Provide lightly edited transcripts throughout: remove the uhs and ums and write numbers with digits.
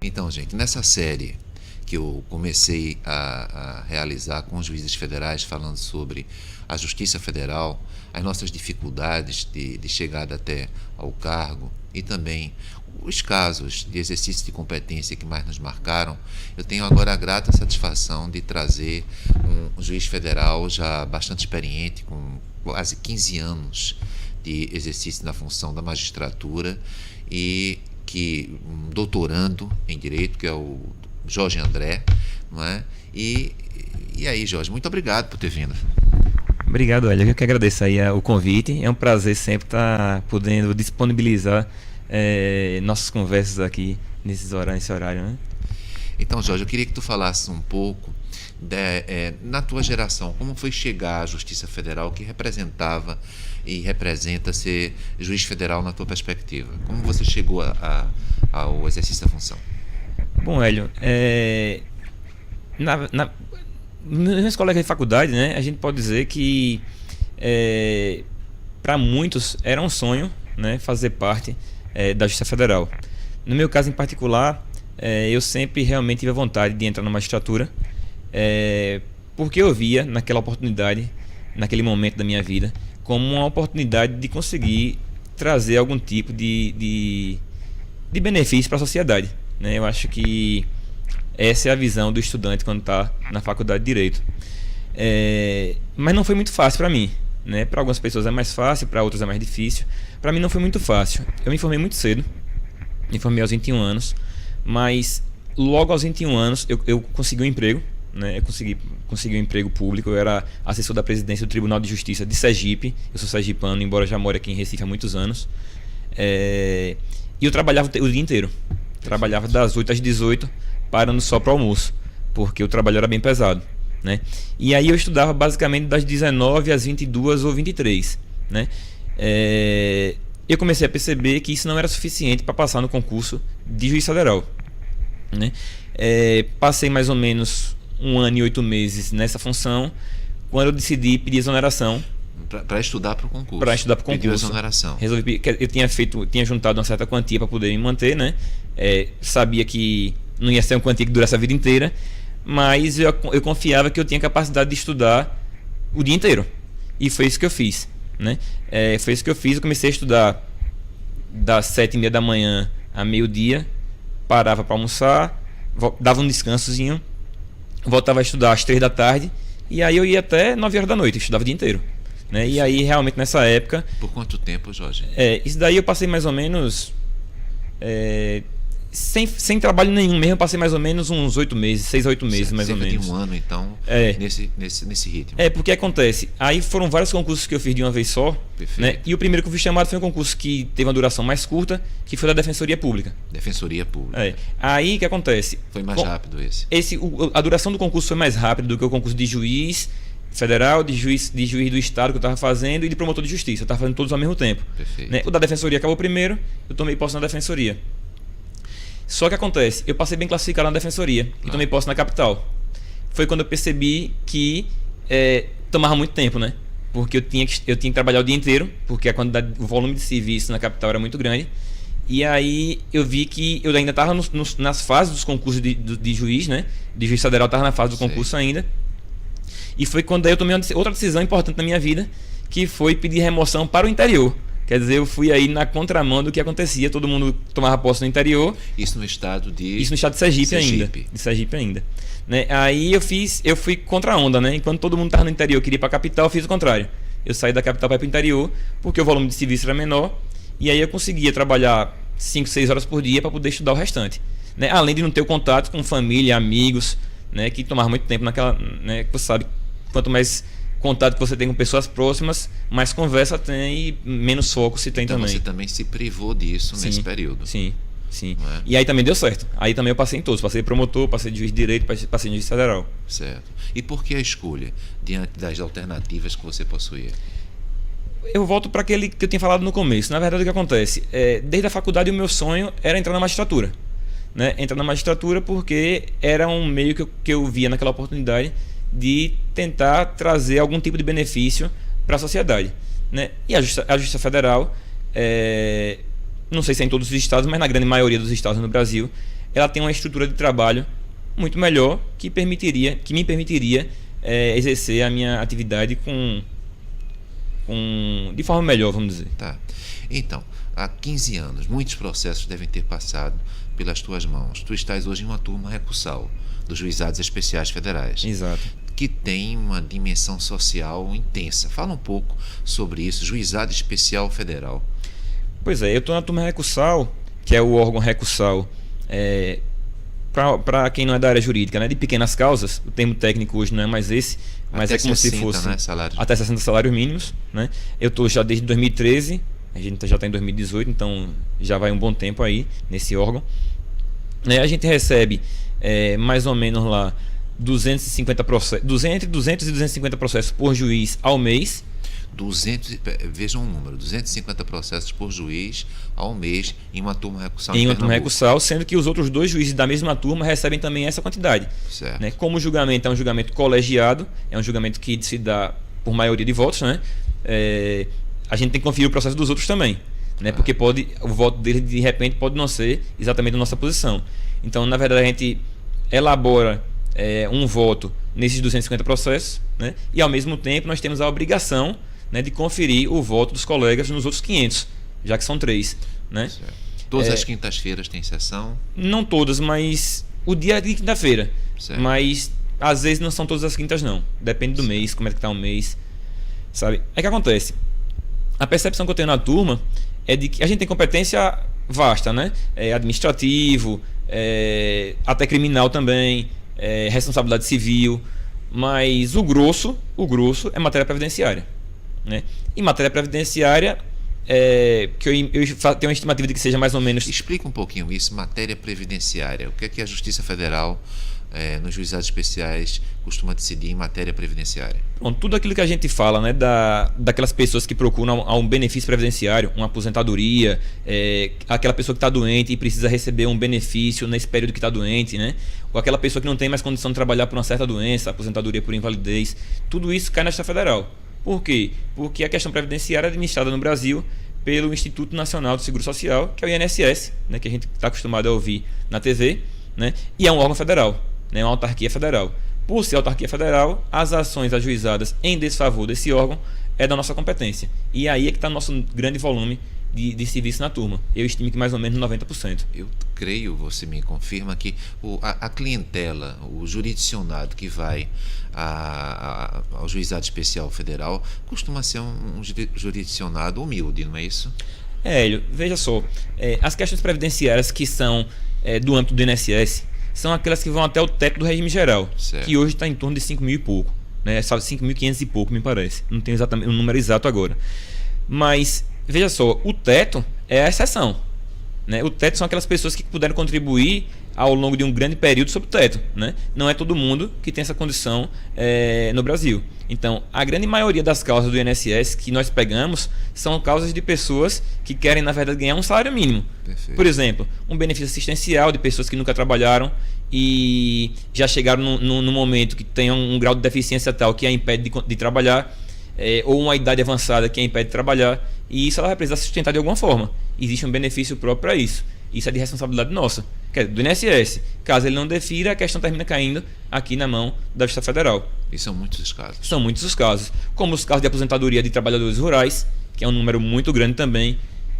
Então, gente, nessa série que eu comecei a realizar com os juízes federais, falando sobre a Justiça Federal, as nossas dificuldades de chegada até ao cargo e também os casos de exercício de competência que mais nos marcaram, eu tenho agora a grata satisfação de trazer um juiz federal já bastante experiente, com quase 15 anos de exercício na função da magistratura e que um doutorando em Direito, que é o Jorge André, não é? E aí, Jorge, muito obrigado por ter vindo. Obrigado, Hélio. Eu que agradeço aí o convite. É um prazer sempre estar podendo disponibilizar nossas conversas aqui nesse horário, né? Então, Jorge, eu queria que tu falasse um pouco na tua geração, como foi chegar à Justiça Federal, que representava e representa ser juiz federal na tua perspectiva? Como você chegou ao exercício da função? Bom, Hélio, meus colegas de faculdade, né, a gente pode dizer que para muitos era um sonho, né, fazer parte da Justiça Federal. No meu caso em particular, eu sempre realmente tive a vontade de entrar na magistratura, porque eu via naquela oportunidade, naquele momento da minha vida, como uma oportunidade de conseguir trazer algum tipo de benefício para a sociedade, né? Eu acho que essa é a visão do estudante quando está na faculdade de Direito. Mas não foi muito fácil para mim, né? Para algumas pessoas é mais fácil, para outras é mais difícil. Para mim não foi muito fácil. Eu me formei muito cedo, me formei aos 21 anos, mas logo aos 21 anos eu consegui um emprego, né? Eu consegui um emprego público. Eu era assessor da presidência do Tribunal de Justiça de Sergipe. Eu sou sergipano, embora já more aqui em Recife há muitos anos. E eu trabalhava o dia inteiro. Trabalhava das 8 às 18, parando só para o almoço, porque o trabalho era bem pesado, né? E aí eu estudava basicamente das 19 às 22 ou 23, né? Eu comecei a perceber que isso não era suficiente para passar no concurso de juiz federal, né? Passei mais ou menos 1 ano e 8 meses nessa função, quando eu decidi pedir exoneração. Para estudar para o concurso. Para estudar para o concurso. Pediu exoneração. Resolvi, eu tinha juntado uma certa quantia para poder me manter, né? Sabia que não ia ser uma quantia que durasse a vida inteira, mas eu confiava que eu tinha capacidade de estudar o dia inteiro. E foi isso que eu fiz, né? Foi isso que eu fiz. Eu comecei a estudar das 7h30 da manhã a meio-dia, parava para almoçar, dava um descansozinho, voltava a estudar às 3 da tarde, e aí eu ia até 9 horas da noite, eu estudava o dia inteiro, né? E aí realmente nessa época... Por quanto tempo, Jorge? Isso daí eu passei mais ou menos... sem trabalho nenhum mesmo, eu passei mais ou menos uns 8 meses, 6 a 8 meses, mais ou menos. Cerca de 1 ano, então, nesse ritmo. Porque acontece, aí foram vários concursos que eu fiz de uma vez só, né? E o primeiro que eu fui chamado foi um concurso que teve uma duração mais curta, que foi da Defensoria Pública. Defensoria Pública. Aí o que acontece? Foi mais rápido esse. A duração do concurso foi mais rápida do que o concurso de juiz federal, de juiz do estado que eu estava fazendo e de promotor de justiça. Eu estava fazendo todos ao mesmo tempo. Perfeito. Né? O da Defensoria acabou primeiro, eu tomei posse na Defensoria. Só que acontece, eu passei bem classificado na Defensoria e tomei posse na capital. Foi quando eu percebi que tomava muito tempo, né? Porque eu tinha que trabalhar o dia inteiro, porque o volume de serviço na capital era muito grande. E aí eu vi que eu ainda estava nas fases dos concursos de juiz, né? De juiz federal, estava na fase do concurso ainda. E foi quando eu tomei outra decisão importante na minha vida, que foi pedir remoção para o interior. Quer dizer, eu fui aí na contramão do que acontecia, todo mundo tomava posse no interior. Isso no estado de... Isso no estado de Sergipe ainda. De Sergipe ainda. Né? Aí eu fui contra a onda, né? Enquanto todo mundo estava no interior, queria ir para a capital, eu fiz o contrário. Eu saí da capital para ir para o interior, porque o volume de serviço era menor, e aí eu conseguia trabalhar 5, 6 horas por dia para poder estudar o restante. Né? Além de não ter o contato com família, amigos, né? Que tomava muito tempo naquela... Né? Você sabe, quanto mais contato que você tem com pessoas próximas, mais conversa tem e menos foco se tem também. Então você também se privou disso nesse período. Sim. E aí também deu certo. Aí também eu passei em todos. Passei de promotor, passei de juiz de direito, passei de juiz federal. Certo. E por que a escolha diante das alternativas que você possuía? Eu volto para aquele que eu tinha falado no começo. Na verdade, o que acontece? Desde a faculdade, o meu sonho era entrar na magistratura. Né? Entrar na magistratura porque era um meio que eu via naquela oportunidade de tentar trazer algum tipo de benefício para a sociedade, né? E a Justiça Federal, não sei se é em todos os estados, mas na grande maioria dos estados no Brasil, ela tem uma estrutura de trabalho muito melhor que me permitiria exercer a minha atividade de forma melhor, vamos dizer. Tá. Então, há 15 anos, muitos processos devem ter passado pelas tuas mãos. Tu estás hoje em uma turma recursal dos Juizados Especiais Federais. Exato. Que tem uma dimensão social intensa. Fala um pouco sobre isso, Juizado Especial Federal. Pois é, eu estou na turma recursal, que é o órgão recursal para quem não é da área jurídica, né, de pequenas causas. O termo técnico hoje não é mais esse, mas até é como 60, se fosse, né, até 60 salários mínimos, né? Eu estou já desde 2013, a gente já está em 2018, então já vai um bom tempo aí nesse órgão. A gente recebe mais ou menos lá 250 processos, entre 200 e 250 processos por juiz ao mês. Vejam um número, 250 processos por juiz ao mês em uma turma recursal. Em uma turma recursal, sendo que os outros 2 juízes da mesma turma recebem também essa quantidade. Certo. Né? Como o julgamento é um julgamento colegiado, é um julgamento que se dá por maioria de votos, né? A gente tem que conferir o processo dos outros também, né? Porque o voto dele de repente pode não ser exatamente a nossa posição. Então, na verdade, a gente elabora um voto nesses 250 processos, né? E ao mesmo tempo nós temos a obrigação, né, de conferir o voto dos colegas nos outros 500, já que são 3, né? Todas as quintas-feiras tem sessão? Não todas, mas o dia de quinta-feira. Mas às vezes não são todas as quintas, não. Depende do mês, como é que está o mês, sabe? É que acontece. A percepção que eu tenho na turma é de que a gente tem competência vasta, né? Administrativo, até criminal também, responsabilidade civil, mas o grosso é matéria previdenciária. Né? Em matéria previdenciária, que eu tenho uma estimativa de que seja mais ou menos... Explica um pouquinho isso, matéria previdenciária. O que é que a Justiça Federal, nos juizados especiais, costuma decidir em matéria previdenciária? Bom, tudo aquilo que a gente fala, né, daquelas pessoas que procuram um benefício previdenciário, uma aposentadoria, aquela pessoa que está doente e precisa receber um benefício nesse período que está doente, né? Ou aquela pessoa que não tem mais condição de trabalhar por uma certa doença, aposentadoria por invalidez, tudo isso cai na Justiça Federal. Por quê? Porque a questão previdenciária é administrada no Brasil pelo Instituto Nacional do Seguro Social, que é o INSS, né, que a gente está acostumado a ouvir na TV, né, e é um órgão federal, né, uma autarquia federal. Por ser autarquia federal, as ações ajuizadas em desfavor desse órgão é da nossa competência. E aí é que está o nosso grande volume de serviço na turma. Eu estimo que mais ou menos 90%. Eu creio, você me confirma, que a clientela, o jurisdicionado que vai ao Juizado Especial Federal costuma ser um jurisdicionado humilde, não é isso? Hélio, veja só, as questões previdenciárias que são do âmbito do INSS são aquelas que vão até o teto do regime geral, certo, que hoje está em torno de 5 mil e pouco, né? 5.500 e pouco, me parece. Não tenho exatamente o número exato agora. Mas veja só, o teto é a exceção, né? O teto são aquelas pessoas que puderam contribuir ao longo de um grande período sobre o teto, né? Não é todo mundo que tem essa condição no Brasil. Então, a grande maioria das causas do INSS que nós pegamos são causas de pessoas que querem, na verdade, ganhar um salário mínimo. Perfeito. Por exemplo, um benefício assistencial de pessoas que nunca trabalharam e já chegaram no momento que tenham um grau de deficiência tal que a impede de trabalhar, ou uma idade avançada que a impede de trabalhar, e isso ela vai precisar sustentar de alguma forma. Existe um benefício próprio para isso. Isso é de responsabilidade nossa, que é do INSS. Caso ele não defira, a questão termina caindo aqui na mão da Justiça Federal. E são muitos os casos. São muitos os casos, como os casos de aposentadoria de trabalhadores rurais, que é um número muito grande também,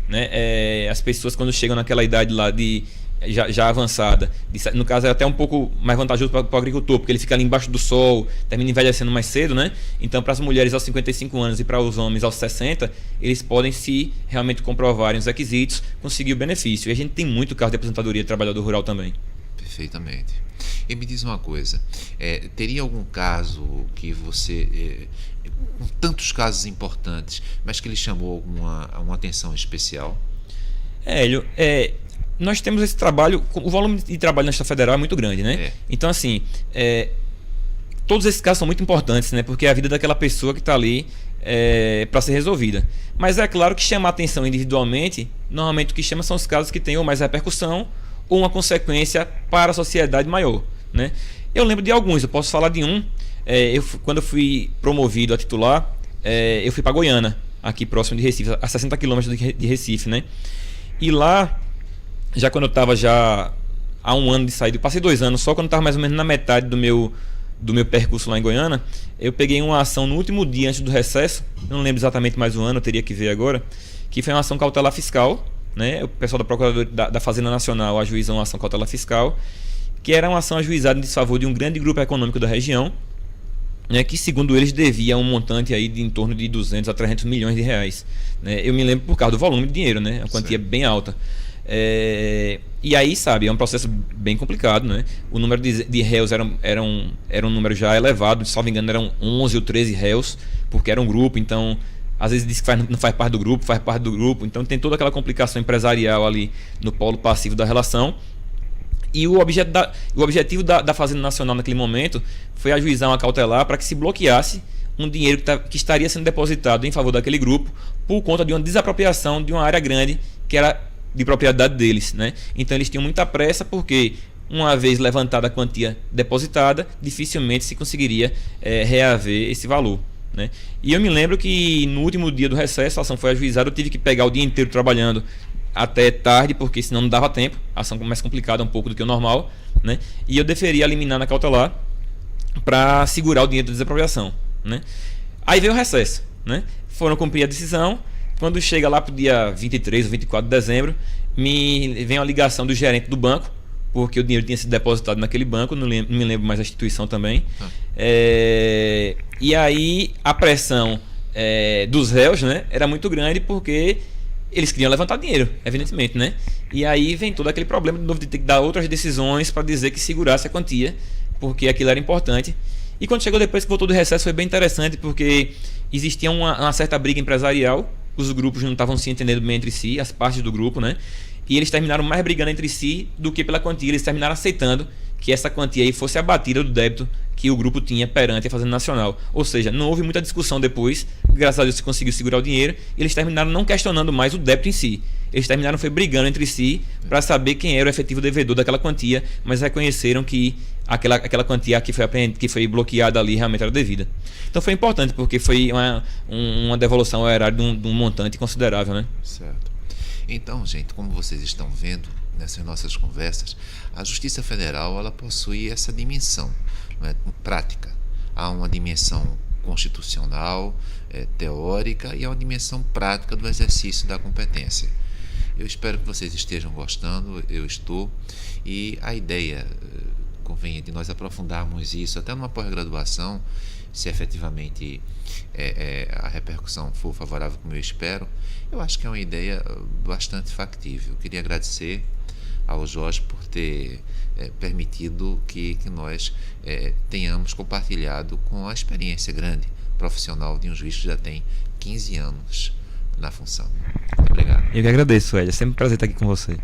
né? As pessoas, quando chegam naquela idade lá de já avançada, no caso é até um pouco mais vantajoso para o agricultor, porque ele fica ali embaixo do sol, termina envelhecendo mais cedo, né? Então, para as mulheres aos 55 anos e para os homens aos 60, eles podem, se realmente comprovarem os requisitos, conseguir o benefício. E a gente tem muito caso de aposentadoria de trabalhador rural também. Perfeitamente. E me diz uma coisa, teria algum caso que você, com tantos casos importantes, mas que lhe chamou uma atenção especial? Hélio, nós temos esse trabalho, o volume de trabalho na Justiça Federal é muito grande, né? Então, assim, todos esses casos são muito importantes, né? Porque é a vida daquela pessoa que está ali para ser resolvida. Mas é claro que chamar atenção individualmente, normalmente o que chama são os casos que têm ou mais repercussão ou uma consequência para a sociedade maior, né? Eu lembro de alguns, eu posso falar de um. Quando eu fui promovido a titular, eu fui para Goiânia, aqui próximo de Recife, a 60 quilômetros de Recife, né? E lá, já quando eu estava há um ano de saída, eu passei 2 anos só, quando estava mais ou menos na metade do meu percurso lá em Goiânia, eu peguei uma ação no último dia antes do recesso, eu não lembro exatamente mais o ano, eu teria que ver agora, que foi uma ação cautelar fiscal, né? O pessoal da Procuradoria da Fazenda Nacional ajuizou uma ação cautelar fiscal, que era uma ação ajuizada em desfavor de um grande grupo econômico da região, né, que segundo eles devia um montante aí de em torno de 200 a 300 milhões de reais, né? Eu me lembro por causa do volume de dinheiro, né? A quantia bem alta. E aí, sabe, é um processo bem complicado, né? O número de réus era um número já elevado, se não me engano eram 11 ou 13 réus, porque era um grupo, então às vezes diz que não faz parte do grupo, faz parte do grupo, então tem toda aquela complicação empresarial ali no polo passivo da relação. E o objetivo da Fazenda Nacional naquele momento foi ajuizar uma cautelar para que se bloqueasse um dinheiro que estaria sendo depositado em favor daquele grupo por conta de uma desapropriação de uma área grande que era de propriedade deles, né? Então eles tinham muita pressa porque, uma vez levantada a quantia depositada, dificilmente se conseguiria reaver esse valor, né? E eu me lembro que no último dia do recesso, a ação foi ajuizada, eu tive que pegar o dia inteiro trabalhando até tarde, porque senão não dava tempo, a ação mais complicada um pouco do que o normal, né? E eu deferia eliminar na cautelar para segurar o dinheiro da desapropriação, né? Aí veio o recesso, né? Foram cumprir a decisão. Quando chega lá para o dia 23 ou 24 de dezembro, me vem uma ligação do gerente do banco, porque o dinheiro tinha sido depositado naquele banco, não me lembro mais da instituição também. E aí a pressão dos réus, né, era muito grande, porque eles queriam levantar dinheiro, evidentemente, né? E aí vem todo aquele problema de novo de ter que dar outras decisões para dizer que segurasse a quantia, porque aquilo era importante. E quando chegou depois que voltou do recesso foi bem interessante, porque existia uma certa briga empresarial, os grupos não estavam se entendendo bem entre si, as partes do grupo, né? E eles terminaram mais brigando entre si do que pela quantia. Eles terminaram aceitando que essa quantia aí fosse abatida do débito que o grupo tinha perante a Fazenda Nacional. Ou seja, não houve muita discussão depois, graças a Deus se conseguiu segurar o dinheiro, e eles terminaram não questionando mais o débito em si. Eles terminaram foi brigando entre si para saber quem era o efetivo devedor daquela quantia, mas reconheceram que aquela quantia que foi bloqueada ali realmente era devida. Então foi importante, porque foi uma devolução ao erário de um montante considerável, né? Certo. Então, gente, como vocês estão vendo nessas nossas conversas, a Justiça Federal ela possui essa dimensão, não é, prática. Há uma dimensão constitucional, teórica, e há uma dimensão prática do exercício da competência. Eu espero que vocês estejam gostando, eu estou, e a ideia convém de nós aprofundarmos isso até numa pós-graduação, se efetivamente a repercussão for favorável como eu espero. Eu acho que é uma ideia bastante factível. Eu queria agradecer ao Jorge por ter permitido que nós tenhamos compartilhado com a experiência grande profissional de um juiz que já tem 15 anos na função. Muito obrigado. Eu que agradeço, Ed. É sempre um prazer estar aqui com você.